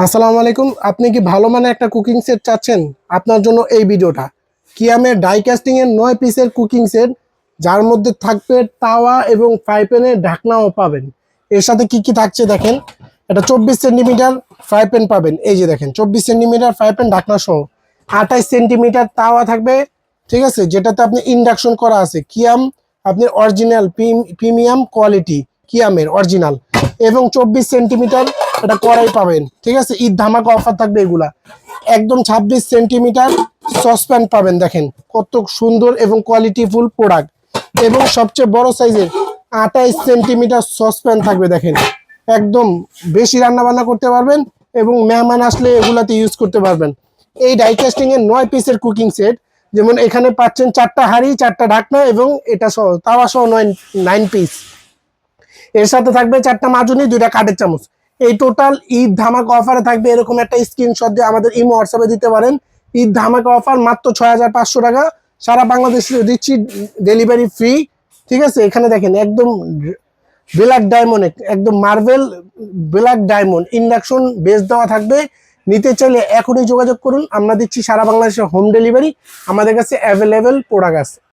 আসসালামু আলাইকুম। আপনি কি ভালো মানের একটা কুকিং সেট চাচ্ছেন? আপনার জন্য এই ভিডিওটা। কিয়ামের ডাই কাস্টিং এর 9 পিসের কুকিং সেট, যার মধ্যে থাকবে তাওয়া এবং ফ্রাই প্যানের ঢাকনাও পাবেন। এর সাথে কি কি থাকছে দেখেন। এটা 24 সেন্টিমিটার ফ্রাই প্যান পাবেন, এই যে দেখেন 24 সেন্টিমিটার ফ্রাই প্যান ঢাকনা সহ। 28 সেন্টিমিটার তাওয়া থাকবে, ঠিক আছে, যেটাতে আপনি ইন্ডাকশন করা আছে। কিয়াম আপনি অরিজিনাল প্রিমিয়াম কোয়ালিটি কিয়ামের অরিজিনাল। এবং 24 সেন্টিমিটার এটা কড়াই পাবেন, ঠিক আছে। ঈদ ধামাকা অফার থাকবে এগুলা। একদম 26 সেন্টিমিটার সসপ্যান পাবেন, দেখেন কত সুন্দর এবং কোয়ালিটিফুল প্রোডাক্ট। এবং সবচেয়ে বড় সাইজের 28 সেন্টিমিটার সসপ্যান থাকবে, দেখেন একদম বেশি রান্না বান্না করতে পারবেন এবং মেহমান আসলে এগুলাতে ইউজ করতে পারবেন। এই ডাইকাস্টিং এর 9 পিসের কুকিং সেট, যেমন এখানে পাচ্ছেন 4টা হাঁড়ি, 4টা ঢাকনা এবং এটা সহ তাওয়া সহ 9 পিস। এর সাথে থাকবে 4টা মাজুনি, 2টা কাঠের চামচ। এই টোটাল ঈদ ধামাকা অফারে থাকবে। এরকম একটা স্ক্রিনশট দিয়ে আমাদের ইমো হোয়াটসঅ্যাপে দিতে পারেন। ঈদ ধামাকা অফার মাত্র 6500 টাকা, সারা বাংলাদেশে দিচ্ছি, ডেলিভারি ফ্রি। ঠিক আছে, এখানে দেখেন একদম ব্ল্যাক ডায়মন্ড, একদম marble black diamond induction base দেওয়া থাকবে। নিতে চাইলে এখনই যোগাযোগ করুন, আমরা দিচ্ছি সারা বাংলাদেশে হোম ডেলিভারি। আমাদের কাছে অ্যাভেলেবেল প্রোডাক্ট আছে।